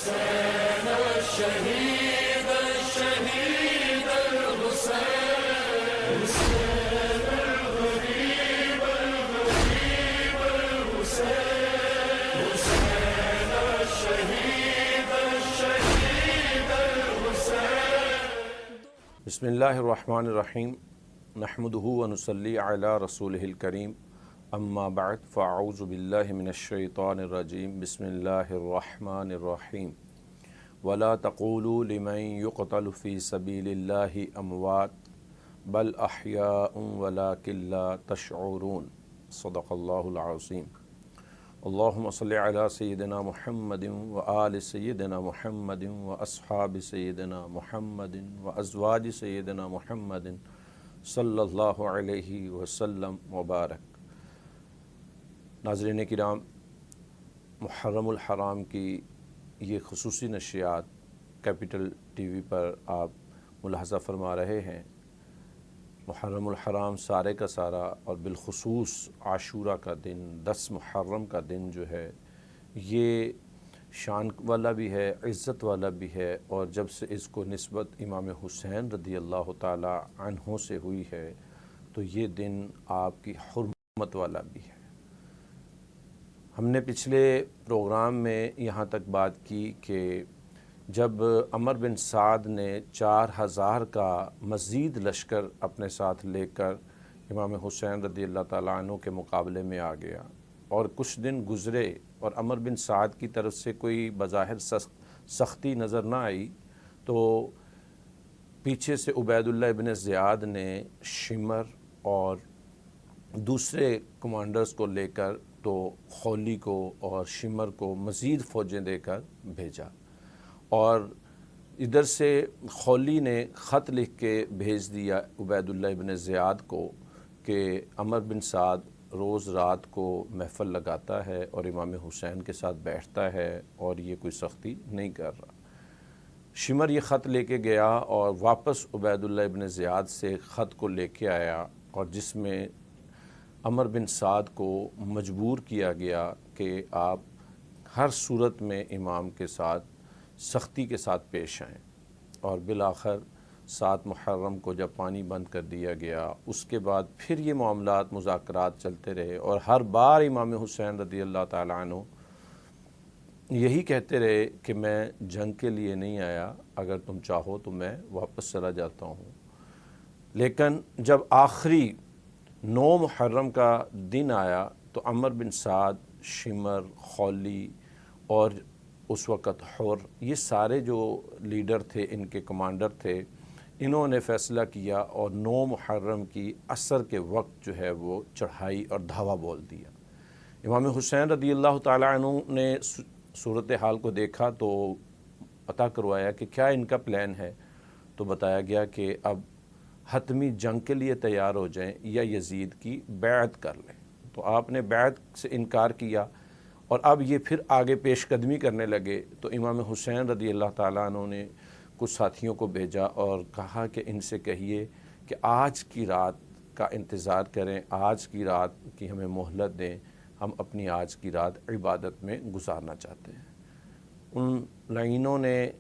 بسم اللہ الرحمن الرحیم نحمدہ ونصلی علی رسولہ الکریم اما بعد فاعوذ باللہ من الشیطان الرجیم بسم اللہ الرحمن الرحیم ولا تقولوا لمن يقتل في سبیل اللہ اموات بل احیاء ولکن لا تشعرون صدق اللہ العظیم اللہم صلی علی سیدنا محمد وآل سیدنا محمد واصحاب سیدنا محمد وازواج سیدنا محمد صلی اللہ علیہ وسلم وبارک۔ ناظرین کرام، محرم الحرام کی یہ خصوصی نشریات کیپٹل ٹی وی پر آپ ملاحظہ فرما رہے ہیں۔ محرم الحرام سارے کا سارا اور بالخصوص عاشورہ کا دن 10 محرم کا دن جو ہے یہ شان والا بھی ہے، عزت والا بھی ہے، اور جب سے اس کو نسبت امام حسین رضی اللہ تعالی عنہ سے ہوئی ہے تو یہ دن آپ کی حرمت والا بھی ہے۔ ہم نے پچھلے پروگرام میں یہاں تک بات کی کہ جب عمر بن سعد نے 4000 کا مزید لشکر اپنے ساتھ لے کر امام حسین رضی اللہ تعالیٰ عنہ کے مقابلے میں آ گیا اور کچھ دن گزرے اور عمر بن سعد کی طرف سے کوئی بظاہر سختی نظر نہ آئی تو پیچھے سے عبید اللہ ابن زیاد نے شمر اور دوسرے کمانڈرز کو لے کر تو خولی کو اور شمر کو مزید فوجیں دے کر بھیجا، اور ادھر سے خولی نے خط لکھ کے بھیج دیا عبید اللہ ابن زیاد کو کہ عمر بن سعد روز رات کو محفل لگاتا ہے اور امام حسین کے ساتھ بیٹھتا ہے اور یہ کوئی سختی نہیں کر رہا۔ شمر یہ خط لے کے گیا اور واپس عبید اللہ ابن زیاد سے خط کو لے کے آیا، اور جس میں عمر بن سعد کو مجبور کیا گیا کہ آپ ہر صورت میں امام کے ساتھ سختی کے ساتھ پیش آئیں، اور بالآخر 7 محرم کو جب پانی بند کر دیا گیا اس کے بعد پھر یہ معاملات مذاکرات چلتے رہے، اور ہر بار امام حسین رضی اللہ تعالیٰ عنہ یہی کہتے رہے کہ میں جنگ کے لیے نہیں آیا، اگر تم چاہو تو میں واپس چلا جاتا ہوں۔ لیکن جب آخری 9 محرم کا دن آیا تو عمر بن سعد، شمر، خولی اور اس وقت حر، یہ سارے جو لیڈر تھے، ان کے کمانڈر تھے، انہوں نے فیصلہ کیا اور 9 محرم کی عصر کے وقت جو ہے وہ چڑھائی اور دھاوا بول دیا۔ امام حسین رضی اللہ تعالیٰ عنہ نے صورتحال کو دیکھا تو پتہ کروایا کہ کیا ان کا پلان ہے، تو بتایا گیا کہ اب حتمی جنگ کے لیے تیار ہو جائیں یا یزید کی بیعت کر لیں۔ تو آپ نے بیعت سے انکار کیا اور اب یہ پھر آگے پیش قدمی کرنے لگے، تو امام حسین رضی اللہ تعالیٰ عنہ نے کچھ ساتھیوں کو بھیجا اور کہا کہ ان سے کہیے کہ آج کی رات کا انتظار کریں، آج کی رات کی ہمیں مہلت دیں، ہم اپنی آج کی رات عبادت میں گزارنا چاہتے ہیں۔ ان لعینوں نے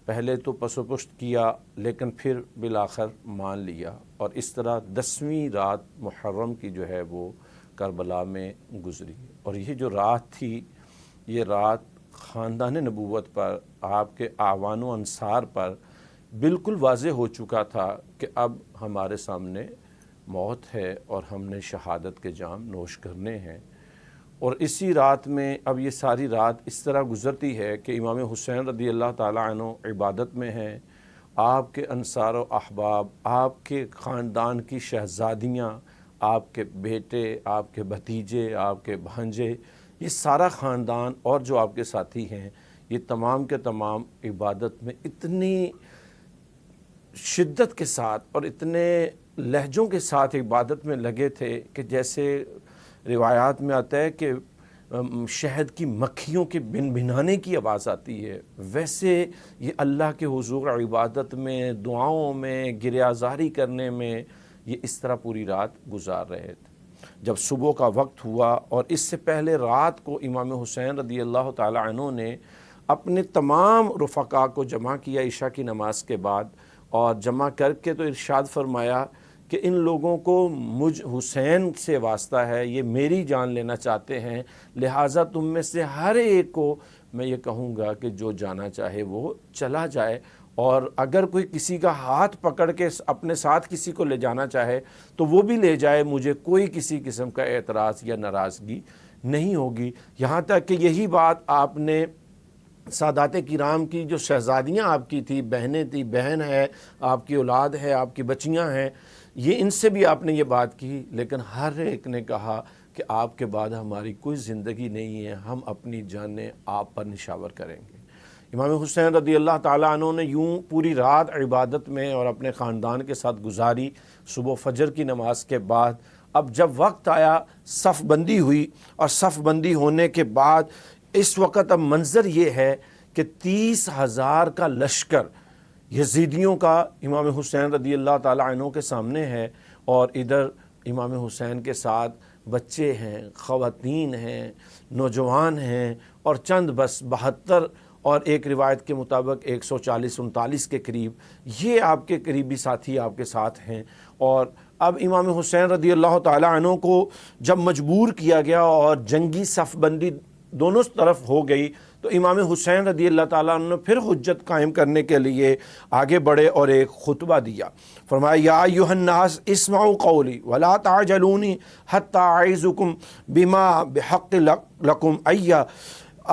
پہلے تو پس و پشت کیا لیکن پھر بالآخر مان لیا، اور اس طرح 10ویں رات محرم کی جو ہے وہ کربلا میں گزری، اور یہ جو رات تھی یہ رات خاندان نبوت پر، آپ کے اعوان و انصار پر بالکل واضح ہو چکا تھا کہ اب ہمارے سامنے موت ہے اور ہم نے شہادت کے جام نوش کرنے ہیں۔ اور اسی رات میں اب یہ ساری رات اس طرح گزرتی ہے کہ امام حسین رضی اللہ تعالیٰ عنہ عبادت میں ہیں، آپ کے انصار و احباب، آپ کے خاندان کی شہزادیاں، آپ کے بیٹے، آپ کے بھتیجے، آپ کے بھانجے، یہ سارا خاندان اور جو آپ کے ساتھی ہیں، یہ تمام کے تمام عبادت میں اتنی شدت کے ساتھ اور اتنے لہجوں کے ساتھ عبادت میں لگے تھے کہ جیسے روایات میں آتا ہے کہ شہد کی مکھیوں کے بن بھنانے کی آواز آتی ہے، ویسے یہ اللہ کے حضور عبادت میں، دعاؤں میں، گریازاری کرنے میں یہ اس طرح پوری رات گزار رہے تھے۔ جب صبح کا وقت ہوا اور اس سے پہلے رات کو امام حسین رضی اللہ تعالی عنہ نے اپنے تمام رفقا کو جمع کیا عشاء کی نماز کے بعد، اور جمع کر کے تو ارشاد فرمایا کہ ان لوگوں کو مجھ حسین سے واسطہ ہے، یہ میری جان لینا چاہتے ہیں، لہٰذا تم میں سے ہر ایک کو میں یہ کہوں گا کہ جو جانا چاہے وہ چلا جائے، اور اگر کوئی کسی کا ہاتھ پکڑ کے اپنے ساتھ کسی کو لے جانا چاہے تو وہ بھی لے جائے، مجھے کوئی کسی قسم کا اعتراض یا ناراضگی نہیں ہوگی۔ یہاں تک کہ یہی بات آپ نے سادات کرام کی جو شہزادیاں آپ کی تھی، بہنیں تھیں، بہن ہے آپ کی، اولاد ہے آپ کی، بچیاں ہیں، یہ ان سے بھی آپ نے یہ بات کی، لیکن ہر ایک نے کہا کہ آپ کے بعد ہماری کوئی زندگی نہیں ہے، ہم اپنی جانیں آپ پر نشاور کریں گے۔ امام حسین رضی اللہ تعالیٰ عنہ نے یوں پوری رات عبادت میں اور اپنے خاندان کے ساتھ گزاری۔ صبح فجر کی نماز کے بعد اب جب وقت آیا، صف بندی ہوئی، اور صف بندی ہونے کے بعد اس وقت اب منظر یہ ہے کہ 30,000 کا لشکر یزیدیوں کا امام حسین رضی اللہ تعالیٰ عنہ کے سامنے ہے، اور ادھر امام حسین کے ساتھ بچے ہیں، خواتین ہیں، نوجوان ہیں، اور چند بس 72 اور ایک روایت کے مطابق 140-139 کے قریب یہ آپ کے قریبی ساتھی آپ کے ساتھ ہیں۔ اور اب امام حسین رضی اللہ تعالیٰ عنہ کو جب مجبور کیا گیا اور جنگی صف بندی دونوں طرف ہو گئی، تو امام حسین رضی اللہ تعالیٰ عنہ نے پھر حجت قائم کرنے کے لیے آگے بڑھے اور ایک خطبہ دیا۔ فرمایا یا ایھا الناس اسمعوا قولی ولا تعجلونی حتی اعظکم بما بحق لکم ایّا۔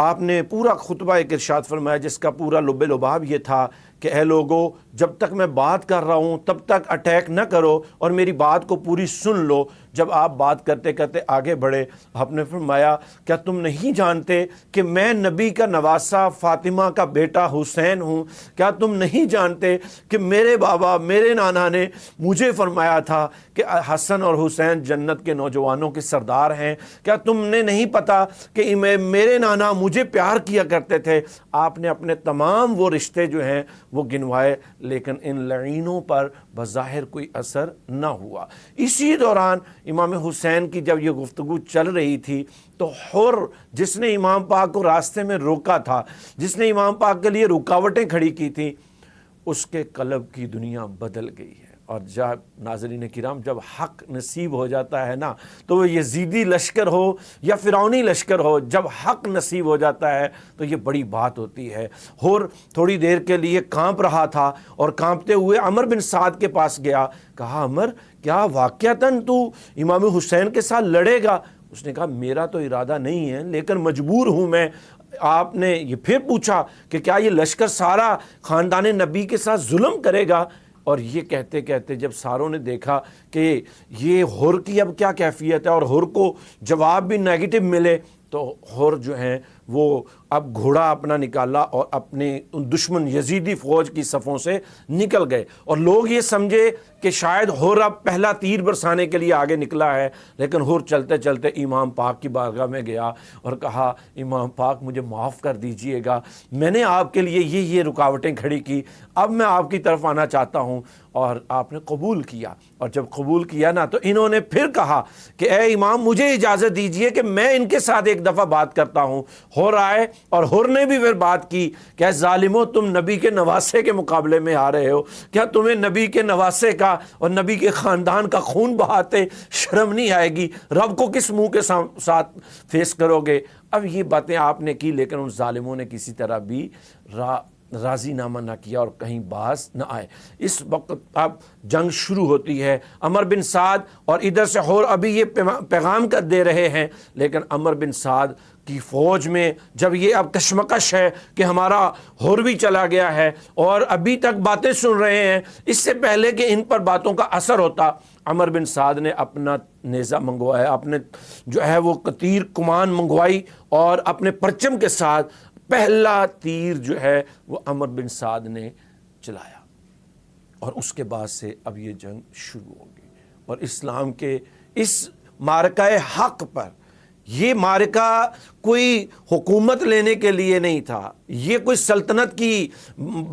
آپ نے پورا خطبہ ایک ارشاد فرمایا جس کا پورا لب لباب یہ تھا کہ اے لوگو، جب تک میں بات کر رہا ہوں تب تک اٹیک نہ کرو اور میری بات کو پوری سن لو۔ جب آپ بات کرتے کرتے آگے بڑھے، آپ نے فرمایا کیا تم نہیں جانتے کہ میں نبی کا نواسہ فاطمہ کا بیٹا حسین ہوں؟ کیا تم نہیں جانتے کہ میرے بابا، میرے نانا نے مجھے فرمایا تھا کہ حسن اور حسین جنت کے نوجوانوں کے سردار ہیں؟ کیا تم نے نہیں پتا کہ میرے نانا مجھے پیار کیا کرتے تھے؟ آپ نے اپنے تمام وہ رشتے جو ہیں وہ گنوائے، لیکن ان لعینوں پر بظاہر کوئی اثر نہ ہوا۔ اسی دوران امام حسین کی جب یہ گفتگو چل رہی تھی تو حر، جس نے امام پاک کو راستے میں روکا تھا، جس نے امام پاک کے لیے رکاوٹیں کھڑی کی تھیں، اس کے قلب کی دنیا بدل گئی ہے۔ اور جب ناظرین کرام، جب حق نصیب ہو جاتا ہے نا، تو وہ یزیدی لشکر ہو یا فرعونی لشکر ہو، جب حق نصیب ہو جاتا ہے تو یہ بڑی بات ہوتی ہے۔ اور تھوڑی دیر کے لیے کانپ رہا تھا اور کانپتے ہوئے عمر بن سعد کے پاس گیا، کہا عمر کیا واقعتاً تو امام حسین کے ساتھ لڑے گا؟ اس نے کہا میرا تو ارادہ نہیں ہے لیکن مجبور ہوں میں۔ آپ نے یہ پھر پوچھا کہ کیا یہ لشکر سارا خاندان نبی کے ساتھ ظلم کرے گا؟ اور یہ کہتے کہتے جب ساروں نے دیکھا کہ یہ حر کی اب کیا کیفیت ہے اور حر کو جواب بھی نیگیٹو ملے، تو حر جو ہیں وہ اب گھوڑا اپنا نکالا اور اپنے دشمن یزیدی فوج کی صفوں سے نکل گئے، اور لوگ یہ سمجھے کہ شاید حر اب پہلا تیر برسانے کے لیے آگے نکلا ہے، لیکن حر چلتے چلتے امام پاک کی بارگاہ میں گیا اور کہا امام پاک مجھے معاف کر دیجئے گا، میں نے آپ کے لیے یہ رکاوٹیں کھڑی کی، اب میں آپ کی طرف آنا چاہتا ہوں۔ اور آپ نے قبول کیا، اور جب قبول کیا نا تو انہوں نے پھر کہا کہ اے امام مجھے اجازت دیجئے کہ میں ان کے ساتھ ایک دفعہ بات کرتا ہوں۔ حر آئے اور حر نے بھی پھر بات کی کہ اے ظالمو، تم نبی کے نواسے کے مقابلے میں آ رہے ہو، کیا تمہیں نبی کے نواسے کا اور نبی کے خاندان کا خون بہاتے شرم نہیں آئے گی؟ رب کو کس منہ کے ساتھ فیس کرو گے؟ اب یہ باتیں آپ نے کی، لیکن ان ظالموں نے کسی طرح بھی راضی نامہ نہ کیا اور کہیں باز نہ آئے۔ اس وقت اب جنگ شروع ہوتی ہے۔ عمر بن سعد اور ادھر سے حر ابھی یہ پیغام کر دے رہے ہیں، لیکن عمر بن سعد کی فوج میں جب یہ اب کشمکش ہے کہ ہمارا حر بھی چلا گیا ہے اور ابھی تک باتیں سن رہے ہیں، اس سے پہلے کہ ان پر باتوں کا اثر ہوتا، عمر بن سعد نے اپنا نیزہ منگوایا، اپنے جو ہے وہ تیر کمان منگوائی، اور اپنے پرچم کے ساتھ پہلا تیر جو ہے وہ عمر بن سعد نے چلایا، اور اس کے بعد سے اب یہ جنگ شروع ہو گئی۔ اور اسلام کے اس معرکہ حق پر، یہ معرکہ کوئی حکومت لینے کے لیے نہیں تھا، یہ کوئی سلطنت کی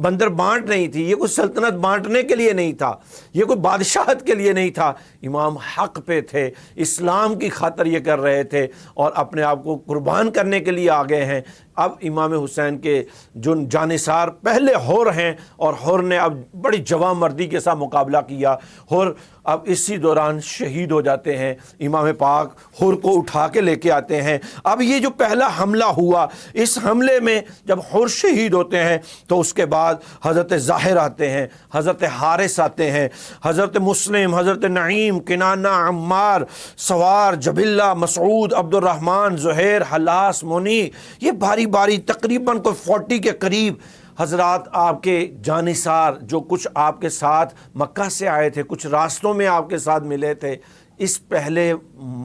بندر بانٹ نہیں تھی، یہ کوئی سلطنت بانٹنے کے لیے نہیں تھا، یہ کوئی بادشاہت کے لیے نہیں تھا۔ امام حق پہ تھے، اسلام کی خاطر یہ کر رہے تھے اور اپنے آپ کو قربان کرنے کے لیے آگے ہیں۔ اب امام حسین کے جو جانثار پہلے حر ہیں، اور حر نے اب بڑی جواں مردی کے ساتھ مقابلہ کیا، حر اب اسی دوران شہید ہو جاتے ہیں۔ امام پاک حر کو اٹھا کے لے کے آتے ہیں۔ اب یہ جو پہلا حملہ ہوا، اس حملے میں جب حر شہید ہوتے ہیں تو اس کے بعد حضرت ظاہر آتے ہیں، حضرت حارث آتے ہیں، حضرت مسلم، حضرت نعیم، کنانہ، عمار، سوار، جبلہ، مسعود، عبد الرحمن، زہیر، حلاس، منی، یہ باری باری تقریباً کوئی 40 کے قریب حضرات آپ کے جانثار جو کچھ آپ کے ساتھ مکہ سے آئے تھے، کچھ راستوں میں آپ کے ساتھ ملے تھے، اس پہلے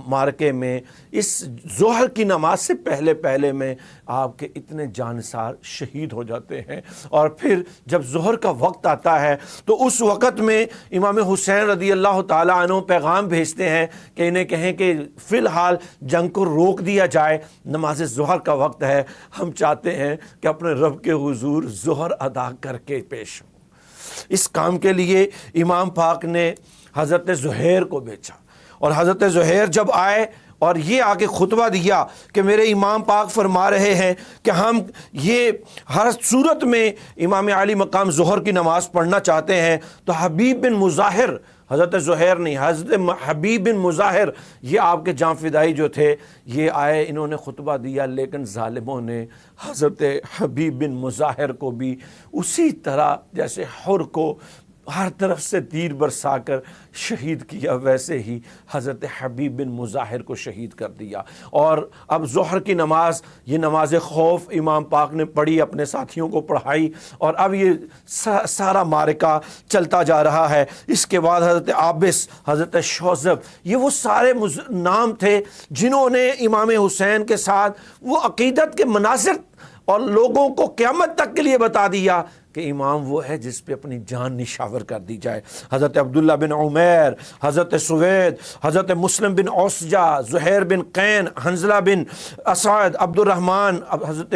مارکے میں، اس ظہر کی نماز سے پہلے میں آپ کے اتنے جانثار شہید ہو جاتے ہیں۔ اور پھر جب ظہر کا وقت آتا ہے تو اس وقت میں امام حسین رضی اللہ تعالیٰ عنہ پیغام بھیجتے ہیں کہ انہیں کہیں کہ فی الحال جنگ کو روک دیا جائے، نماز ظہر کا وقت ہے، ہم چاہتے ہیں کہ اپنے رب کے حضور ظہر ادا کر کے پیش ہوں۔ اس کام کے لیے امام پاک نے حضرت زہیر کو بھیجا، اور حضرت زہیر جب آئے اور یہ آ کے خطبہ دیا کہ میرے امام پاک فرما رہے ہیں کہ ہم یہ ہر صورت میں امام علی مقام ظہر کی نماز پڑھنا چاہتے ہیں، تو حبیب بن مظاہر، حضرت زہیر نہیں، حضرت حبیب بن مظاہر، یہ آپ کے جاں فدائی جو تھے، یہ آئے، انہوں نے خطبہ دیا، لیکن ظالموں نے حضرت حبیب بن مظاہر کو بھی اسی طرح جیسے حر کو ہر طرف سے تیر برسا کر شہید کیا، ویسے ہی حضرت حبیب بن مظاہر کو شہید کر دیا۔ اور اب ظہر کی نماز، یہ نماز خوف امام پاک نے پڑھی، اپنے ساتھیوں کو پڑھائی، اور اب یہ سارا معرکہ چلتا جا رہا ہے۔ اس کے بعد حضرت عابس، حضرت شوذب، یہ وہ سارے نام تھے جنہوں نے امام حسین کے ساتھ وہ عقیدت کے مناظر اور لوگوں کو قیامت تک کے لیے بتا دیا کہ امام وہ ہے جس پہ اپنی جان نشاور کر دی جائے۔ حضرت عبداللہ بن عمیر، حضرت سوید، حضرت مسلم بن اوسجہ، زہیر بن قین، حنظلہ بن اسعد، عبد الرحمن، حضرت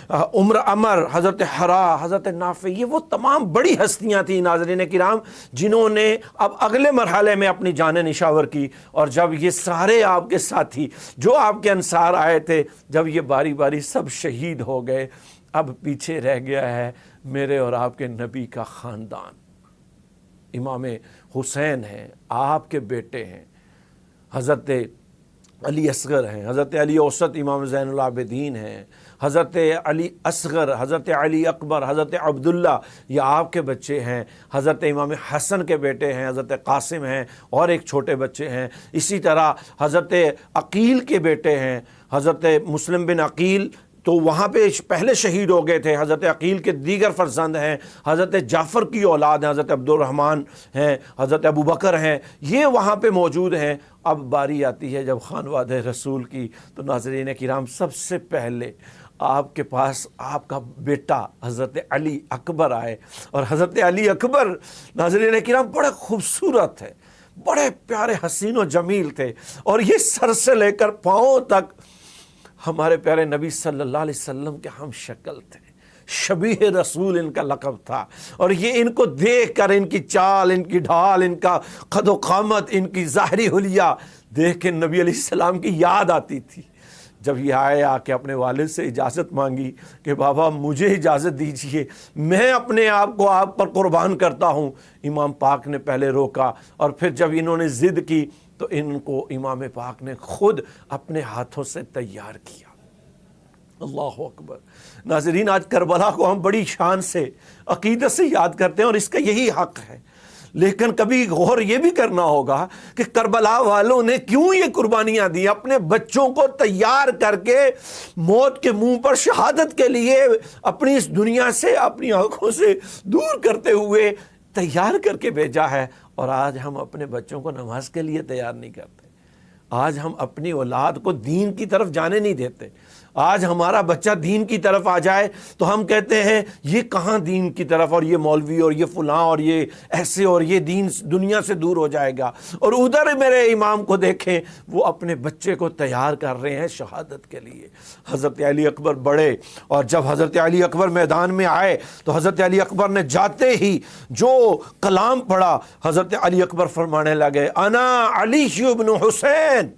عمر، حضرت حرا، حضرت نافع، یہ وہ تمام بڑی ہستیاں تھیں ناظرین کرام جنہوں نے اب اگلے مرحلے میں اپنی جانیں نشاور کی۔ اور جب یہ سارے آپ کے ساتھی جو آپ کے انصار آئے تھے، جب یہ باری باری سب شہید ہو گئے، اب پیچھے رہ گیا ہے میرے اور آپ کے نبی کا خاندان۔ امام حسین ہیں، آپ کے بیٹے ہیں، حضرت علی اصغر ہیں، حضرت علی اوسط امام زین العابدین ہیں، حضرت علی اصغر، حضرت علی اکبر، حضرت عبداللہ، یہ آپ کے بچے ہیں، حضرت امام حسن کے بیٹے ہیں، حضرت قاسم ہیں، اور ایک چھوٹے بچے ہیں۔ اسی طرح حضرت عقیل کے بیٹے ہیں، حضرت مسلم بن عقیل تو وہاں پہ پہلے شہید ہو گئے تھے، حضرت عقیل کے دیگر فرزند ہیں، حضرت جعفر کی اولاد ہیں، حضرت عبد الرحمن ہیں، حضرت ابو بکر ہیں، یہ وہاں پہ موجود ہیں۔ اب باری آتی ہے جب خانوادہ رسول کی، تو ناظرین کرام سب سے پہلے آپ کے پاس آپ کا بیٹا حضرت علی اکبر آئے، اور حضرت علی اکبر ناظرین کرام بڑے خوبصورت ہے، بڑے پیارے حسین و جمیل تھے، اور یہ سر سے لے کر پاؤں تک ہمارے پیارے نبی صلی اللہ علیہ وسلم کے ہم شکل تھے، شبیہ رسول ان کا لقب تھا۔ اور یہ ان کو دیکھ کر، ان کی چال، ان کی ڈھال، ان کا قد و قامت، ان کی ظاہری حلیہ دیکھ کے نبی علیہ السلام کی یاد آتی تھی۔ جب یہ آئے، آ کے اپنے والد سے اجازت مانگی کہ بابا مجھے اجازت دیجئے، میں اپنے آپ کو آپ پر قربان کرتا ہوں، امام پاک نے پہلے روکا، اور پھر جب انہوں نے ضد کی تو ان کو امام پاک نے خود اپنے ہاتھوں سے تیار کیا۔ اللہ اکبر۔ ناظرین، آج کربلا کو ہم بڑی شان سے، عقیدت سے یاد کرتے ہیں، اور اس کا یہی حق ہے، لیکن کبھی غور یہ بھی کرنا ہوگا کہ کربلا والوں نے کیوں یہ قربانیاں دی، اپنے بچوں کو تیار کر کے موت کے منہ پر شہادت کے لیے اپنی اس دنیا سے، اپنی آنکھوں سے دور کرتے ہوئے تیار کر کے بھیجا ہے۔ اور آج ہم اپنے بچوں کو نماز کے لیے تیار نہیں کرتے، آج ہم اپنی اولاد کو دین کی طرف جانے نہیں دیتے، آج ہمارا بچہ دین کی طرف آ جائے تو ہم کہتے ہیں یہ کہاں دین کی طرف، اور یہ مولوی اور یہ فلاں اور یہ ایسے، اور یہ دین دنیا سے دور ہو جائے گا۔ اور ادھر میرے امام کو دیکھیں، وہ اپنے بچے کو تیار کر رہے ہیں شہادت کے لیے۔ حضرت علی اکبر بڑھے، اور جب حضرت علی اکبر میدان میں آئے تو حضرت علی اکبر نے جاتے ہی جو کلام پڑھا، حضرت علی اکبر فرمانے لگے انا علی بن حسین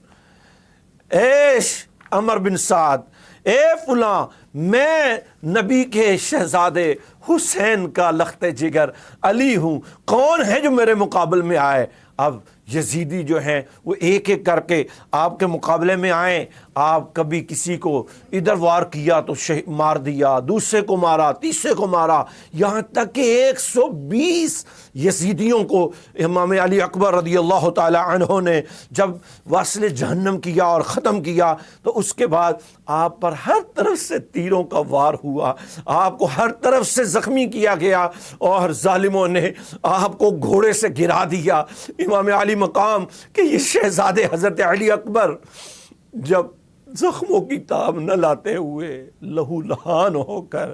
ایش عمر بن سعد، اے فلاں میں نبی کے شہزادے حسین کا لخت جگر علی ہوں، کون ہے جو میرے مقابل میں آئے؟ اب یزیدی جو ہیں وہ ایک ایک کر کے آپ کے مقابلے میں آئیں۔ آپ کبھی کسی کو ادھر وار کیا تو مار دیا، دوسرے کو مارا، تیسرے کو مارا، یہاں تک کہ 120 یزیدیوں کو امام علی اکبر رضی اللہ تعالی عنہ نے جب واصل جہنم کیا اور ختم کیا تو اس کے بعد آپ پر ہر طرف سے تیروں کا وار ہوا، آپ کو ہر طرف سے زخمی کیا گیا، اور ظالموں نے آپ کو گھوڑے سے گرا دیا۔ امام علی مقام کہ یہ شہزادے حضرت علی اکبر جب زخموں کی تاب نہ لاتے ہوئے لہو لہان ہو کر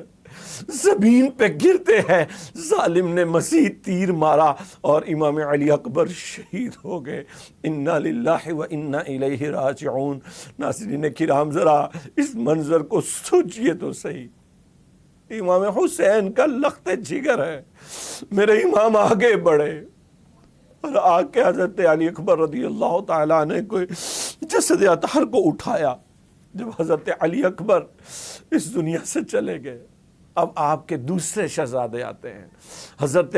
زمین پہ گرتے ہیں، ظالم نے مزید تیر مارا اور امام علی اکبر شہید ہو گئے۔ انا للہ و انا الیہ راجعون۔ ناظرین کرام ذرا اس منظر کو سوچئے تو صحیح، امام حسین کا لخت جگر ہے، میرے امام آگے بڑھے اور آ کے حضرت علی اکبر رضی اللہ تعالیٰ عنہ کو جسد اطہر کو اٹھایا۔ جب حضرت علی اکبر اس دنیا سے چلے گئے، اب آپ کے دوسرے شہزادے آتے ہیں، حضرت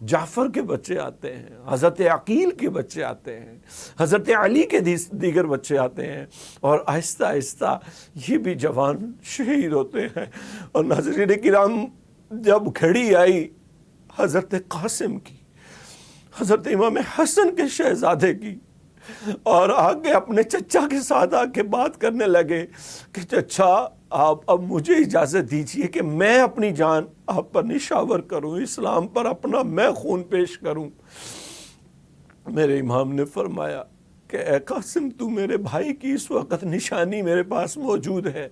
جعفر کے بچے آتے ہیں، حضرت عقیل کے بچے آتے ہیں، حضرت علی کے دیگر بچے آتے ہیں، اور آہستہ آہستہ یہ بھی جوان شہید ہوتے ہیں۔ اور ناظرین کرام جب گھڑی آئی حضرت قاسم کی، حضرت امام حسن کے شہزادے کی، اور آگے اپنے چچا کے ساتھ آ کے بات کرنے لگے کہ چچا آپ اب مجھے اجازت دیجئے کہ میں اپنی جان آپ پر نشاور کروں، اسلام پر اپنا میں خون پیش کروں۔ میرے امام نے فرمایا کہ اے قاسم تو میرے بھائی کی اس وقت نشانی میرے پاس موجود ہے،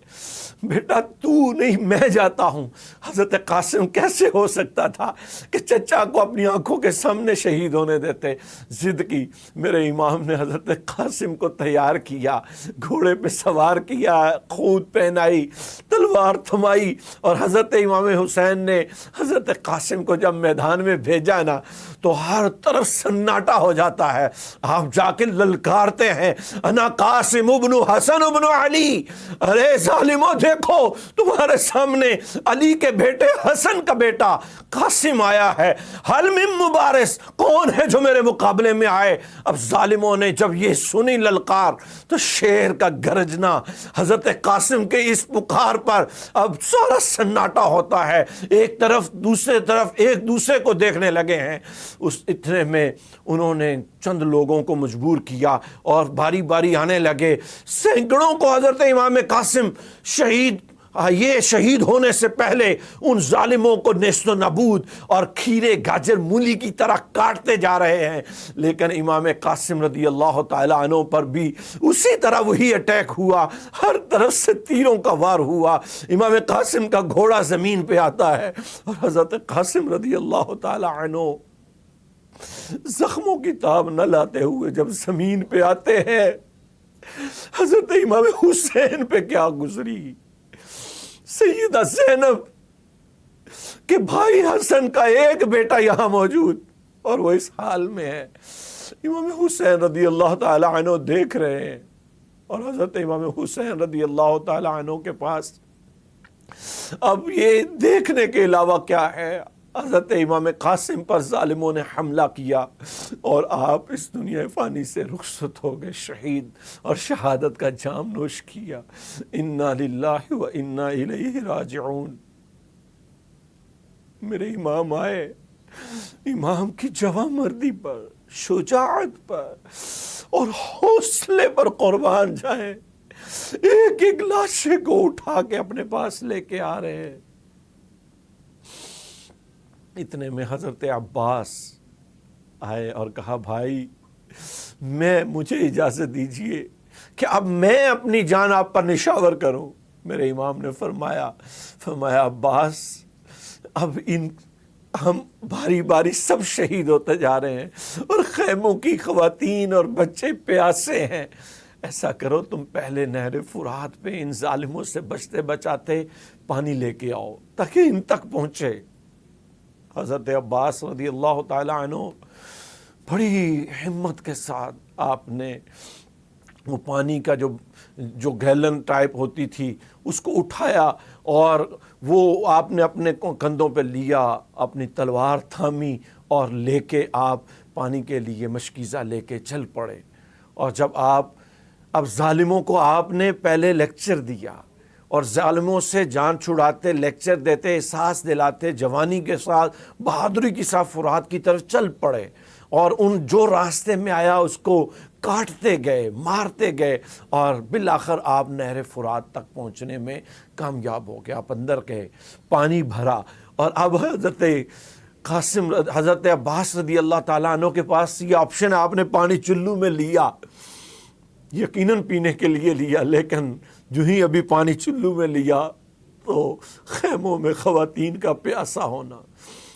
بیٹا تو نہیں میں جاتا ہوں۔ حضرت قاسم کیسے ہو سکتا تھا کہ چچا کو اپنی آنکھوں کے سامنے شہید ہونے دیتے؟ ضد کی، میرے امام نے حضرت قاسم کو تیار کیا، گھوڑے پہ سوار کیا، خود پہنائی، تلوار تھمائی، اور حضرت امام حسین نے حضرت قاسم کو جب میدان میں بھیجا نا تو ہر طرف سناٹا ہو جاتا ہے۔ آپ جا کے للکارتے ہیں انا قاسم ابن حسن ابن علی، ارے ظالموں دیکھو تمہارے سامنے علی کے بیٹے حسن کا بیٹا قاسم آیا ہے، حل من مبارس، کون ہے جو میرے مقابلے میں آئے؟ اب ظالموں نے جب یہ سنی للکار تو شیر کا گرجنا، حضرت قاسم کے اس پکار پر اب سارا سناٹا ہوتا ہے، ایک طرف دوسرے طرف ایک دوسرے کو دیکھنے لگے ہیں۔ اس اتنے میں انہوں نے چند لوگوں کو مجبور کیا اور باری باری آنے لگے، سینکڑوں کو حضرت امام قاسم شہید ہونے سے پہلے ان ظالموں کو نیست و نابود اور کھیرے گاجر مولی کی طرح کاٹتے جا رہے ہیں۔ لیکن امام قاسم رضی اللہ تعالی عنہ پر بھی اسی طرح وہی اٹیک ہوا، ہر طرف سے تیروں کا وار ہوا، امام قاسم کا گھوڑا زمین پہ آتا ہے اور حضرت قاسم رضی اللہ تعالی عنہ زخموں کی تاب نہ لاتے ہوئے جب زمین پہ آتے ہیں، حضرت امام حسین پہ کیا گزری، سیدہ زینب کہ بھائی حسن کا ایک بیٹا یہاں موجود اور وہ اس حال میں ہے۔ امام حسین رضی اللہ تعالی عنہ دیکھ رہے ہیں، اور حضرت امام حسین رضی اللہ تعالی عنہ کے پاس اب یہ دیکھنے کے علاوہ کیا ہے؟ حضرت امام قاسم پر ظالموں نے حملہ کیا اور آپ اس دنیا فانی سے رخصت ہو گئے، شہید، اور شہادت کا جام نوش کیا۔ انا للہ و انا الیہ راجعون۔ میرے امام آئے، امام کی جواں مردی پر، شجاعت پر اور حوصلے پر قربان جائیں، ایک ایک لاشے کو اٹھا کے اپنے پاس لے کے آ رہے ہیں۔ اتنے میں حضرت عباس آئے اور کہا بھائی مجھے اجازت دیجئے کہ اب میں اپنی جان آپ پر نشاور کروں۔ میرے امام نے فرمایا عباس اب ہم باری باری سب شہید ہوتے جا رہے ہیں اور خیموں کی خواتین اور بچے پیاسے ہیں، ایسا کرو تم پہلے نہر فرات پہ ان ظالموں سے بچتے بچاتے پانی لے کے آؤ تاکہ ان تک پہنچے۔ حضرت عباس رضی اللہ تعالی عنہ بڑی ہمت کے ساتھ آپ نے وہ پانی کا جو گیلن ٹائپ ہوتی تھی اس کو اٹھایا اور وہ آپ نے اپنے کندھوں پہ لیا، اپنی تلوار تھامی اور لے کے آپ پانی کے لیے مشکیزہ لے کے چل پڑے۔ اور جب اب ظالموں کو آپ نے پہلے لیکچر دیا اور ظالموں سے جان چھڑاتے، لیکچر دیتے، احساس دلاتے، جوانی کے ساتھ بہادری کے ساتھ فرات کی طرف چل پڑے اور ان جو راستے میں آیا اس کو کاٹتے گئے، مارتے گئے اور بالآخر آپ نہر فرات تک پہنچنے میں کامیاب ہو گئے۔ آپ اندر گئے، پانی بھرا اور اب حضرت عباس رضی اللہ تعالیٰ عنہ کے پاس یہ آپشن، آپ نے پانی چلو میں لیا، یقیناً پینے کے لیے لیا، لیکن جو ہی ابھی پانی چلو میں لیا تو خیموں میں خواتین کا پیاسا ہونا،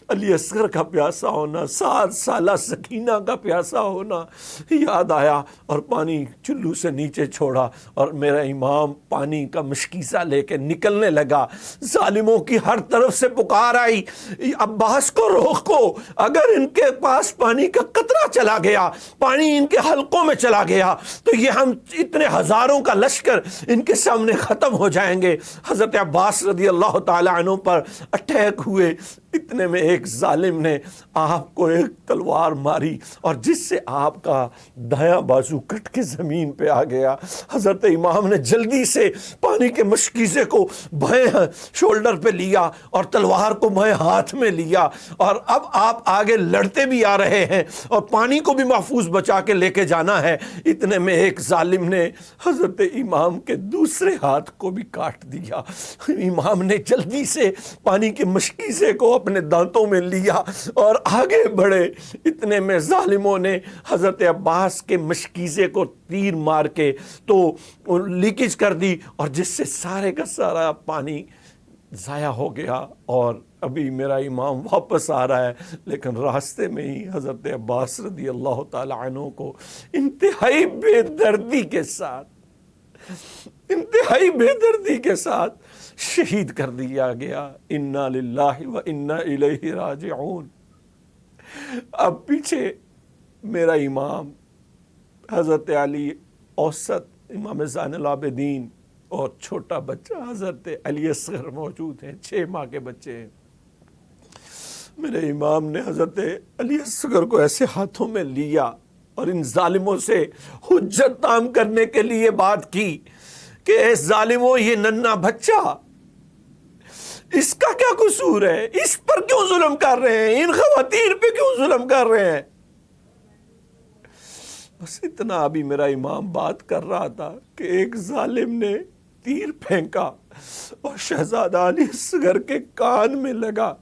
علی اصغر کا پیاسا ہونا، 7 سالہ سکینہ کا پیاسا ہونا یاد آیا اور پانی چلو سے نیچے چھوڑا اور میرا امام پانی کا مشکیزہ لے کے نکلنے لگا۔ ظالموں کی ہر طرف سے پکار آئی، عباس کو روکو، اگر ان کے پاس پانی کا قطرہ چلا گیا، پانی ان کے حلقوں میں چلا گیا تو یہ ہم اتنے ہزاروں کا لشکر ان کے سامنے ختم ہو جائیں گے۔ حضرت عباس رضی اللہ تعالی عنہ پر اٹیک ہوئے، اتنے میں ایک ظالم نے آپ کو ایک تلوار ماری اور جس سے آپ کا دایاں بازو کٹ کے زمین پہ آ گیا۔ حضرت امام نے جلدی سے پانی کے مشکیزے کو بائیں شولڈر پہ لیا اور تلوار کو بائیں ہاتھ میں لیا اور اب آپ آگے لڑتے بھی آ رہے ہیں اور پانی کو بھی محفوظ بچا کے لے کے جانا ہے۔ اتنے میں ایک ظالم نے حضرت امام کے دوسرے ہاتھ کو بھی کاٹ دیا۔ امام نے جلدی سے پانی کے مشکیزے کو اپنے دانتوں میں لیا اور آگے بڑھے۔ اتنے میں ظالموں نے حضرت عباس کے مشکیزے کو تیر مار کے تو لیکیج کر دی اور جس سے سارے کا سارا پانی ضائع ہو گیا اور ابھی میرا امام واپس آ رہا ہے، لیکن راستے میں ہی حضرت عباس رضی اللہ تعالی عنہ کو انتہائی بے دردی کے ساتھ شہید کر دیا گیا۔ انا للہ و انا الیہ راجعون۔ اب پیچھے میرا امام حضرت علی اوسط امام زین العابدین اور چھوٹا بچہ حضرت علی اصغر موجود ہیں، 6 ماہ کے بچے ہیں۔ میرے امام نے حضرت علی اصغر کو ایسے ہاتھوں میں لیا اور ان ظالموں سے حجت تام کرنے کے لیے بات کی کہ اے ظالموں، یہ ننھا بچہ، اس کا کیا قصور ہے؟ اس پر کیوں ظلم کر رہے ہیں؟ ان خواتین پہ کیوں ظلم کر رہے ہیں؟ بس اتنا ابھی میرا امام بات کر رہا تھا کہ ایک ظالم نے تیر پھینکا اور شہزادہ علی اصغر کے کان میں لگا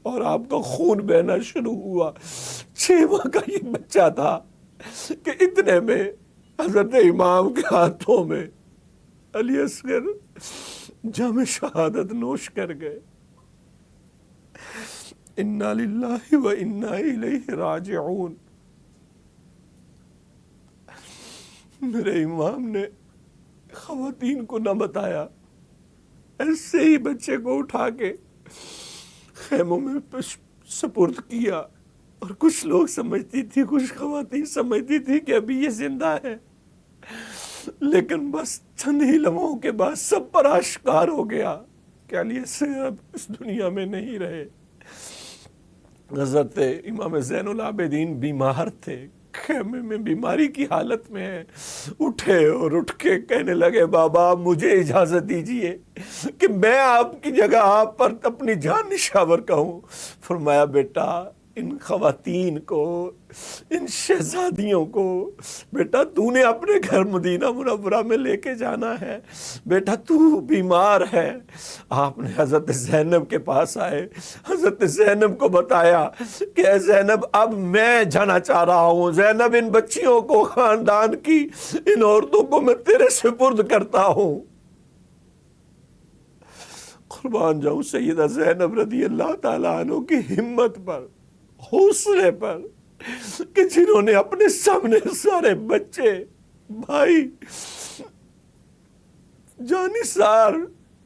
اور آپ کا خون بہنا شروع ہوا۔ 6 ماہ کا یہ بچہ تھا کہ اتنے میں حضرت امام کے ہاتھوں میں علی اصغر جام شہادت نوش کر گئے۔ انا للہ و انا الیہ راجعون۔ میرے امام نے خواتین کو نہ بتایا، ایسے ہی بچے کو اٹھا کے خیموں میں سپرد کیا اور کچھ لوگ سمجھتی تھی، کچھ خواتین سمجھتی تھی کہ ابھی یہ زندہ ہے، لیکن بس چند ہی لمحوں کے بعد سب پر آشکار ہو گیا کہ علی اصغر اب اس دنیا میں نہیں رہے۔ حضرت امام زین العابدین بیمار تھے، خیمے میں بیماری کی حالت میں ہیں، اٹھے اور اٹھ کے کہنے لگے بابا مجھے اجازت دیجئے کہ میں آپ کی جگہ آپ پر اپنی جان نشاور کہوں۔ فرمایا بیٹا ان خواتین کو، ان شہزادیوں کو بیٹا تو نے اپنے گھر مدینہ منورہ میں لے کے جانا ہے، بیٹا تو بیمار ہے۔ آپ نے حضرت زینب کے پاس آئے، حضرت زینب کو بتایا کہ اے زینب اب میں جانا چاہ رہا ہوں، زینب ان بچیوں کو، خاندان کی ان عورتوں کو میں تیرے سپرد کرتا ہوں۔ قربان جاؤں سیدہ زینب رضی اللہ تعالیٰ عنہ کی ہمت پر، حوصلے پر، کہ جنہوں نے اپنے سامنے سارے بچے، بھائی، جانثار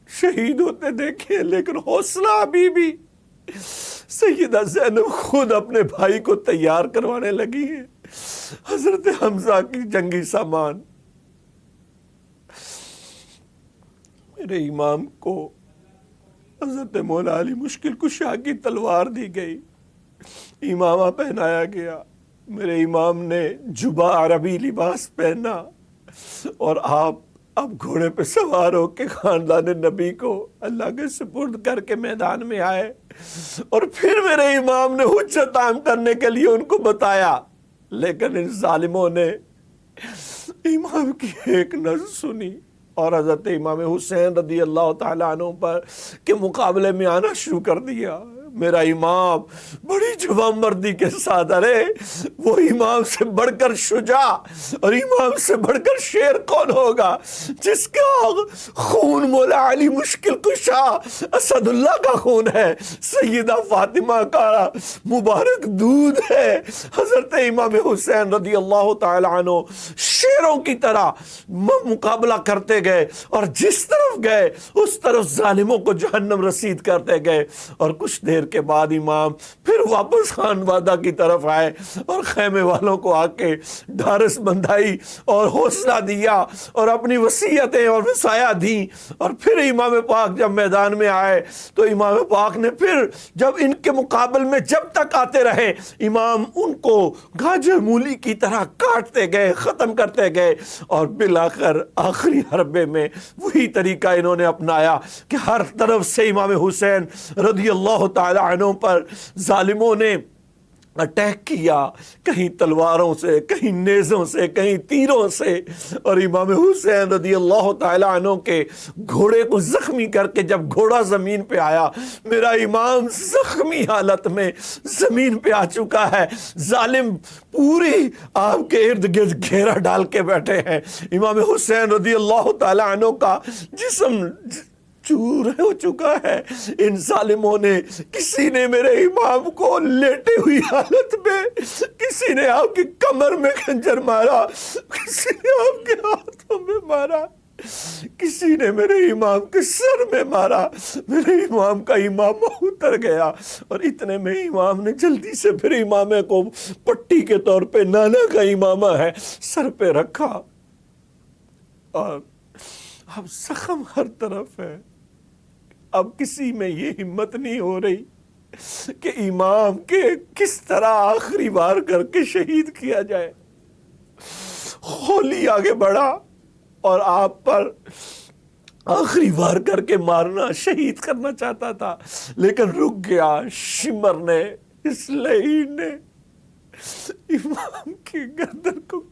شہید ہوتے دیکھے، لیکن حوصلہ ابھی بھی سیدہ زینب خود اپنے بھائی کو تیار کروانے لگی ہیں۔ حضرت حمزہ کی جنگی سامان، میرے امام کو حضرت مولا علی مشکل کشا کی تلوار دی گئی، امامہ پہنایا گیا، میرے امام نے جبہ عربی لباس پہنا، اور آپ اب گھوڑے پہ سوار ہو کے خاندان نبی کو اللہ کے سپرد کر کے میدان میں آئے، اور پھر میرے امام نے حجت عام کرنے کے لیے ان کو بتایا، لیکن ان ظالموں نے امام کی ایک نہ سنی، اور حضرت امام حسین رضی اللہ تعالیٰ عنہ پر کے مقابلے میں آنا شروع کر دیا۔ میرا امام بڑی جوان مردی کے ساتھ، ارے وہ امام سے بڑھ کر شجاع اور امام سے بڑھ کر شیر کون ہوگا، جس کا خون مولا علی مشکل کشا اسد اللہ کا خون ہے، سیدہ فاطمہ کا مبارک دودھ ہے۔ حضرت امام حسین رضی اللہ تعالی عنہ شیروں کی طرح مقابلہ کرتے گئے، اور جس طرف گئے اس طرف ظالموں کو جہنم رسید کرتے گئے، اور کچھ دیر کے بعد امام پھر واپس خان وادہ کی طرف آئے، اور خیمے والوں کو آ کے ڈھارس بندھائی اور حوصلہ دیا، اور اپنی وصیتیں اور وصایا دیں، اور پھر امام پاک جب میدان میں آئے تو امام پاک نے پھر جب ان کے مقابل میں جب تک آتے رہے، امام ان کو گاجر مولی کی طرح کاٹتے گئے، ختم کرتے گئے، اور بالآخر آخری حربے میں وہی طریقہ انہوں نے اپنایا کہ ہر طرف سے امام حسین رضی اللہ تعالی عنہ پر ظالموں نے اٹیک کیا، کہیں تلواروں سے، کہیں نیزوں سے، کہیں تیروں سے، اور امام حسین رضی اللہ تعالی عنہ کے گھوڑے کو زخمی کر کے جب گھوڑا زمین پہ آیا، میرا امام زخمی حالت میں زمین پہ آ چکا ہے، ظالم پوری آپ کے ارد گرد گھیرا ڈال کے بیٹھے ہیں، امام حسین رضی اللہ تعالی عنہ کا جسم چور ہو چکا ہے، ان ظالموں نے، کسی نے میرے امام کو لیٹے ہوئی حالت میں، کسی نے آپ کی کمر میں خنجر مارا، کسی نے آپ کے ہاتھوں میں مارا، کسی نے میرے امام کے سر میں مارا، میرے امام کا امامہ اتر گیا، اور اتنے میں امام نے جلدی سے پھر امامے کو پٹی کے طور پہ نانا کا امامہ ہے سر پہ رکھا، اور اب زخم ہر طرف ہے۔ اب کسی میں یہ ہمت نہیں ہو رہی کہ امام کے کس طرح آخری وار کر کے شہید کیا جائے۔ خولی آگے بڑھا اور آپ پر آخری وار کر کے مارنا، شہید کرنا چاہتا تھا، لیکن رک گیا۔ شمر نے، اسلحین نے امام کی گردن کو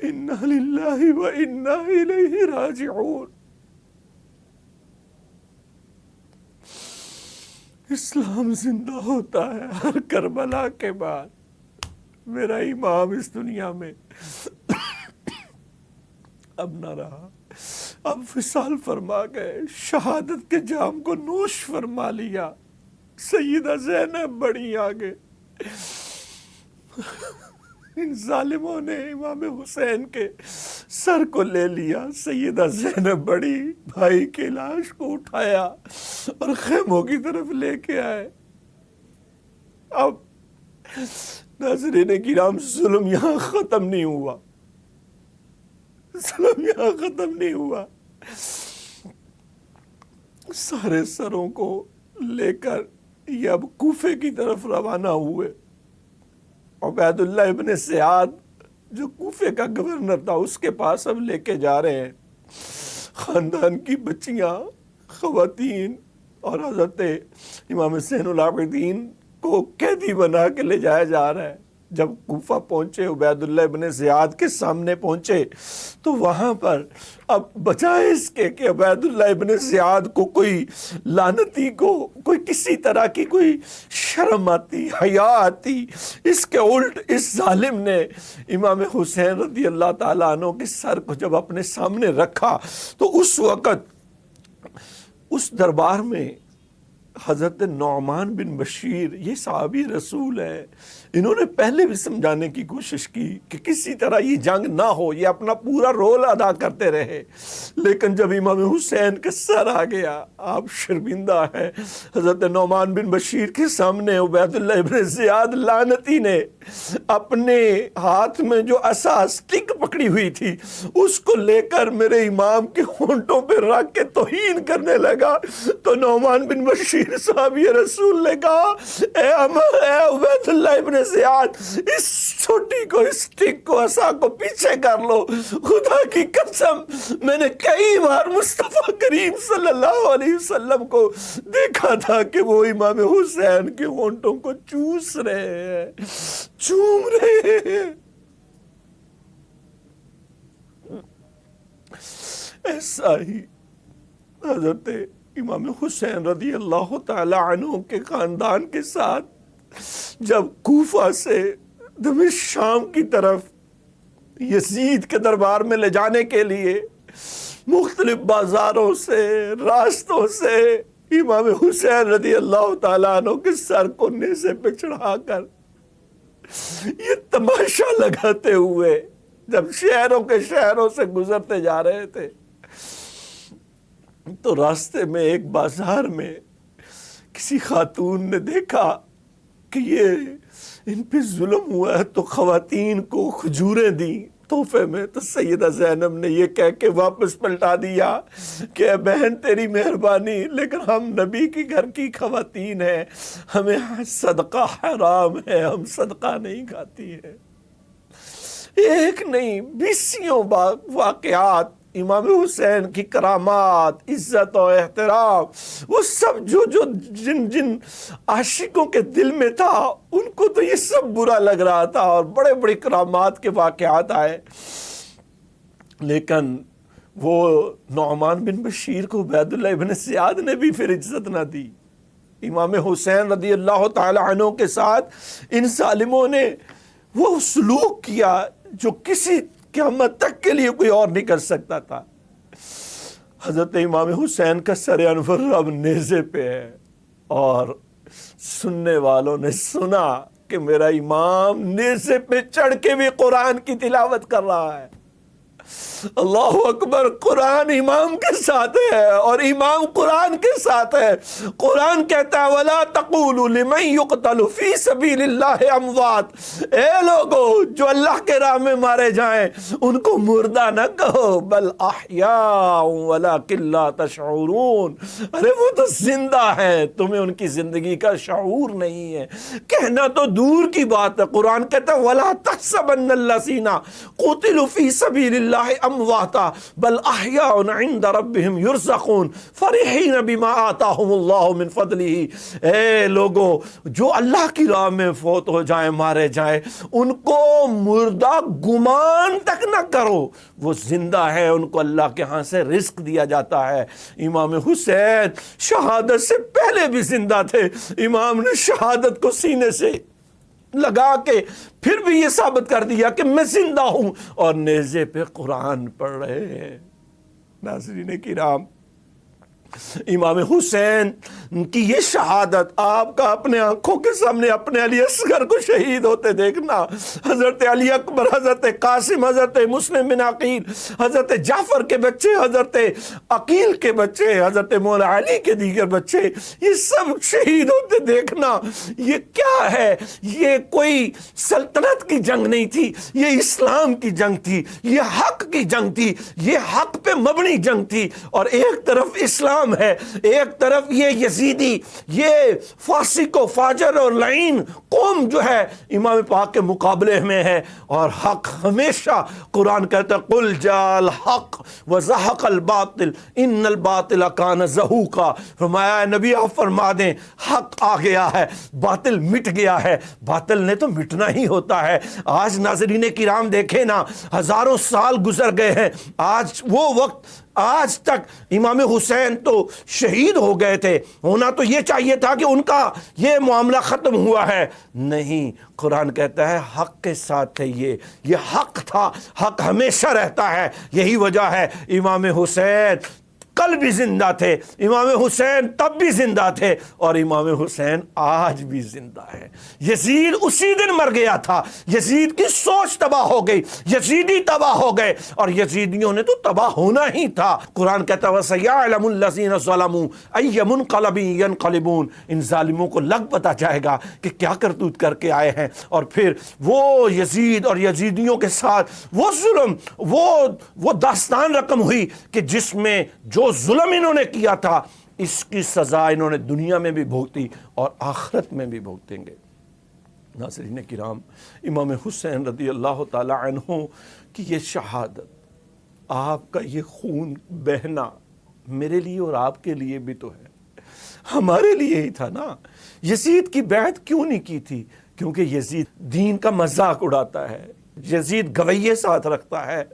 اِنَّا لِلَّهِ وَإِنَّا إِلَيْهِ راجعون۔ اسلام زندہ ہوتا ہے ہر کربلا کے بعد۔ میرا امام اس دنیا میں اب نہ رہا، اب وصال فرما گئے، شہادت کے جام کو نوش فرما لیا۔ سیدہ زینب بڑی آگے، ان ظالموں نے امام حسین کے سر کو لے لیا، سیدہ زینب بڑی بھائی کی لاش کو اٹھایا اور خیموں کی طرف لے کے آئے۔ اب ناظرین کرام، ظلم یہاں ختم نہیں ہوا، ظلم یہاں ختم نہیں ہوا۔ سارے سروں کو لے کر یہ اب کوفے کی طرف روانہ ہوئے۔ عبید اللہ ابن سعاد جو کوفے کا گورنر تھا، اس کے پاس اب لے کے جا رہے ہیں۔ خاندان کی بچیاں، خواتین اور حضرت امام زین العابدین کو قیدی بنا کے لے جایا جا رہا ہے۔ جب کوفہ پہنچے، عبید اللہ ابن زیاد کے سامنے پہنچے، تو وہاں پر اب بجائے اس کے کہ عبید اللہ ابن زیاد کو کوئی لعنتی کو کوئی کسی طرح کی کوئی شرم آتی، حیا آتی، اس کے الٹ اس ظالم نے امام حسین رضی اللہ تعالیٰ عنہ کے سر کو جب اپنے سامنے رکھا، تو اس وقت اس دربار میں حضرت نعمان بن بشیر، یہ صحابی رسول ہے، انہوں نے پہلے بھی سمجھانے کی کوشش کی کہ کسی طرح یہ جنگ نہ ہو، یہ اپنا پورا رول ادا کرتے رہے، لیکن جب امام حسین کا سر آ گیا، آپ شرمندہ ہیں۔ حضرت نعمان بن بشیر کے سامنے عبید اللہ ابن زیاد لعنتی نے اپنے ہاتھ میں جو عصا سٹک پکڑی ہوئی تھی اس کو لے کر میرے امام کے ہونٹوں پہ رکھ کے توہین کرنے لگا، تو نعمان بن بشیر صحابی رسول نے کہا، اے عبید اللہ ابن زیاد، اس چھوٹی کو، اس سٹک کو، عصا کو پیچھے کر لو، خدا کی قسم میں نے کئی بار مصطفیٰ کریم صلی اللہ علیہ وسلم کو دیکھا تھا کہ وہ امام حسین کے ہونٹوں کو چوس رہے ہیں، چوم رہے ہیں۔ ایسا ہی حضرت امام حسین رضی اللہ تعالی عنہ کے خاندان کے ساتھ جب کوفہ سے دمشق شام کی طرف یزید کے دربار میں لے جانے کے لیے مختلف بازاروں سے، راستوں سے امام حسین رضی اللہ تعالیٰ عنہ کے سر کو نیزے پہ چڑھا کر یہ تماشا لگاتے ہوئے جب شہروں کے شہروں سے گزرتے جا رہے تھے، تو راستے میں ایک بازار میں کسی خاتون نے دیکھا کہ یہ ان پہ ظلم ہوا ہے، تو خواتین کو کھجوریں دیں تحفے میں، تو سیدہ زینب نے یہ کہہ کے واپس پلٹا دیا کہ اے بہن تیری مہربانی، لیکن ہم نبی کی گھر کی خواتین ہیں، ہمیں صدقہ حرام ہے، ہم صدقہ نہیں کھاتی ہیں۔ ایک نہیں، 20 واقعات امام حسین کی کرامات، عزت و احترام، وہ سب جو جن عاشقوں کے دل میں تھا ان کو تو یہ سب برا لگ رہا تھا، اور بڑے بڑے کرامات کے واقعات آئے، لیکن وہ نعمان بن بشیر کو عبید اللہ ابن زیاد نے بھی پھر عزت نہ دی۔ امام حسین رضی اللہ تعالی عنہ کے ساتھ ان ظالموں نے وہ سلوک کیا جو کسی قیامت تک کے لیے کوئی اور نہیں کر سکتا تھا۔ حضرت امام حسین کا سر انور اب نیزے پہ ہے، اور سننے والوں نے سنا کہ میرا امام نیزے پہ چڑھ کے بھی قرآن کی تلاوت کر رہا ہے۔ اللہ اکبر، قرآن امام کے ساتھ ہے اور امام قرآن کے ساتھ ہے۔ قرآن کہتا ہے وَلَا تَقُولُوا لِمَنْ يُقْتَلُ فِي سَبِيلِ اللَّهِ أَمْوَاتٌ، اے لوگو جو اللہ کے راہ میں مارے جائیں ان کو مردہ نہ کہو، بل احیاء وَلَكِنْ لَا تَشْعُرُونَ، ارے وہ تو زندہ ہیں، تمہیں ان کی زندگی کا شعور نہیں ہے۔ کہنا تو دور کی بات ہے، قرآن کہتا ہے وَلَا تَحْسَبَنَّ الَّذِينَ قُتِلُوا فِي سَبِيلِ اللَّهِ امواتا بل احیاء عند ربهم يرزقون فرحین بما آتاهم اللہ من فضلہ، اے لوگو جو اللہ کی راہ میں فوت ہو جائیں، مارے جائیں، ان کو مردہ گمان تک نہ کرو، وہ زندہ ہے، ان کو اللہ کے ہاں سے رزق دیا جاتا ہے۔ امام حسین شہادت سے پہلے بھی زندہ تھے، امام نے شہادت کو سینے سے لگا کے پھر بھی یہ ثابت کر دیا کہ میں زندہ ہوں، اور نیزے پہ قرآن پڑھ رہے ہیں۔ ناظرین کرام، امام حسین کی یہ شہادت آپ کا اپنے آنکھوں کے سامنے اپنے علی اصغر کو شہید ہوتے دیکھنا، حضرت علی اکبر، حضرت قاسم، حضرت مسلم بن عقیل، حضرت جعفر کے بچے، حضرت عقیل کے بچے، حضرت مولا علی کے دیگر بچے، یہ سب شہید ہوتے دیکھنا، یہ کیا ہے؟ یہ کوئی سلطنت کی جنگ نہیں تھی، یہ اسلام کی جنگ تھی، یہ حق کی جنگ تھی، یہ حق پہ مبنی جنگ تھی، اور ایک طرف اسلام نظام ہے، ایک طرف یہ یزیدی، یہ فاسق و فاجر اور لعین قوم جو ہے امام پاک کے مقابلے میں ہے، اور حق ہمیشہ قرآن کہتا ہے قل جاء الحق وزہق الباطل ان الباطل کان زہوقا، فرمایا نبی آپ فرما دیں حق آ گیا ہے، باطل مٹ گیا ہے۔ باطل نے تو مٹنا ہی ہوتا ہے۔ آج ناظرین کرام دیکھیں نا، ہزاروں سال گزر گئے ہیں، آج وہ وقت، آج تک امام حسین تو شہید ہو گئے تھے، ہونا تو یہ چاہیے تھا کہ ان کا یہ معاملہ ختم ہوا ہے، نہیں، قرآن کہتا ہے حق کے ساتھ ہے، یہ حق تھا، حق ہمیشہ رہتا ہے۔ یہی وجہ ہے امام حسین کل بھی زندہ تھے، امام حسین تب بھی زندہ تھے، اور امام حسین آج بھی زندہ ہے۔ یزید اسی دن مر گیا تھا، یزید کی سوچ تباہ ہو گئی، یزیدی تباہ ہو گئے، اور یزیدیوں نے تو تباہ ہونا ہی تھا۔ قرآن کہتا ہے وَسَيَعْلَمُ الَّذِينَ ظَلَمُوا أَيَّ مُنْقَلَبٍ يَنْقَلِبُونَ، ان ظالموں کو لگ پتہ جائے گا کہ کیا کرتوت کر کے آئے ہیں، اور پھر وہ یزید اور یزیدیوں کے ساتھ وہ ظلم، وہ داستان رقم ہوئی کہ جس میں جو ظلم انہوں نے کیا تھا اس کی سزا انہوں نے دنیا میں بھی بھگتی اور آخرت میں بھی بھگتیں گے۔ ناظرین کرام، امام حسین رضی اللہ تعالی عنہ کی یہ شہادت، آپ کا یہ خون بہنا میرے لیے اور آپ کے لیے بھی تو ہے، ہمارے لیے ہی تھا نا۔ یزید کی بیعت کیوں نہیں کی تھی؟ کیونکہ یزید دین کا مذاق اڑاتا ہے، یزید گویے ساتھ رکھتا ہے۔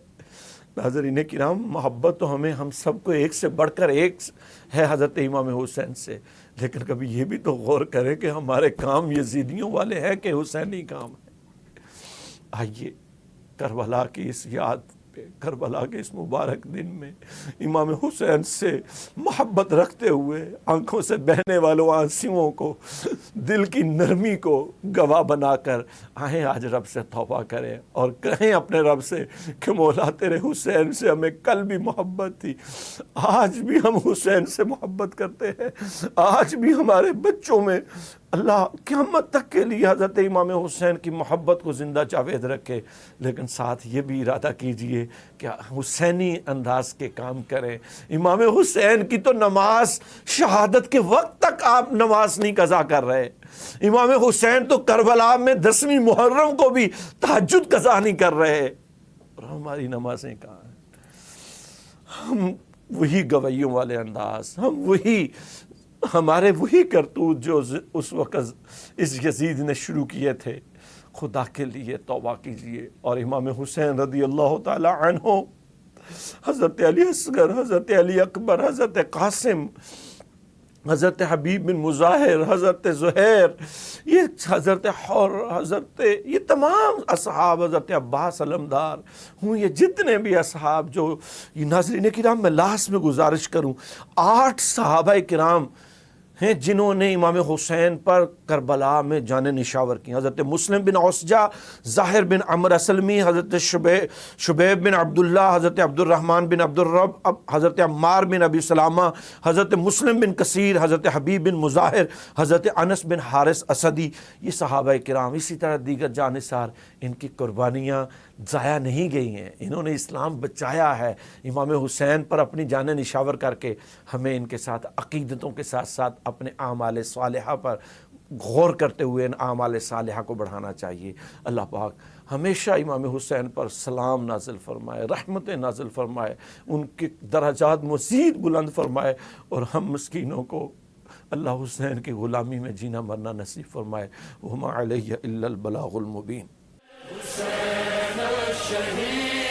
ناظرین کرام، محبت تو ہم سب کو ایک سے بڑھ کر ایک ہے حضرت امام حسین سے، لیکن کبھی یہ بھی تو غور کریں کہ ہمارے کام یزیدیوں والے ہیں کہ حسینی کام ہے۔ آئیے کربلا کی اس یاد پہ، کربلا کے اس مبارک دن میں امام حسین سے محبت رکھتے ہوئے آنکھوں سے بہنے والوں آنسوؤں کو، دل کی نرمی کو گواہ بنا کر آئیں آج رب سے توبہ کریں اور کہیں اپنے رب سے کہ مولا تیرے حسین سے ہمیں کل بھی محبت تھی، آج بھی ہم حسین سے محبت کرتے ہیں، آج بھی ہمارے بچوں میں اللہ قیامت تک کے لیے حضرت امام حسین کی محبت کو زندہ جاوید رکھے، لیکن ساتھ یہ بھی ارادہ کیجئے کہ حسینی انداز کے کام کریں۔ امام حسین کی تو نماز شہادت کے وقت تک آپ نماز نہیں قضا کر رہے، امام حسین تو کربلا میں 10ویں محرم کو بھی تہجد قضا نہیں کر رہے، اور ہماری نمازیں کہاں ہیں؟ ہم وہی گویوں والے انداز، ہمارے وہی کرتوت جو اس وقت اس یزید نے شروع کیے تھے۔ خدا کے لیے توبہ کیجئے، اور امام حسین رضی اللہ تعالی عنہ، حضرت علی اصغر، حضرت علی اکبر، حضرت قاسم، حضرت حبیب بن مظاہر، حضرت زہیر، یہ حضرت حر، یہ تمام اصحاب، حضرت عباس علمدار ہوں، یہ جتنے بھی اصحاب جو، یہ ناظرین کرام میں لاسٹ میں گزارش کروں، 8 صحابہ کرام ہیں جنہوں نے امام حسین پر کربلا میں جان نشاور کی۔ حضرت مسلم بن عوسجہ، ظاہر بن عمر اسلمی، حضرت شبیب بن عبداللہ، حضرت عبد الرحمن بن عبد الرب، حضرت عمار بن ابی سلامہ، حضرت مسلم بن کثیر، حضرت حبیب بن مظاہر، حضرت انس بن حارث اسدی، یہ صحابہ کرام، اسی طرح دیگر جانثار، ان کی قربانیاں ضائع نہیں گئی ہیں، انہوں نے اسلام بچایا ہے۔ امام حسین پر اپنی جان نشاور کر کے ہمیں ان کے ساتھ عقیدتوں کے ساتھ ساتھ اپنے اعمال صالحہ پر غور کرتے ہوئے ان اعمال صالحہ کو بڑھانا چاہیے۔ اللہ پاک ہمیشہ امام حسین پر سلام نازل فرمائے، رحمتیں نازل فرمائے، ان کے درجات مزید بلند فرمائے، اور ہم مسکینوں کو اللہ حسین کی غلامی میں جینا مرنا نصیب فرمائے۔ وما علیہ الا البلاغ المبین۔ حسین الشہید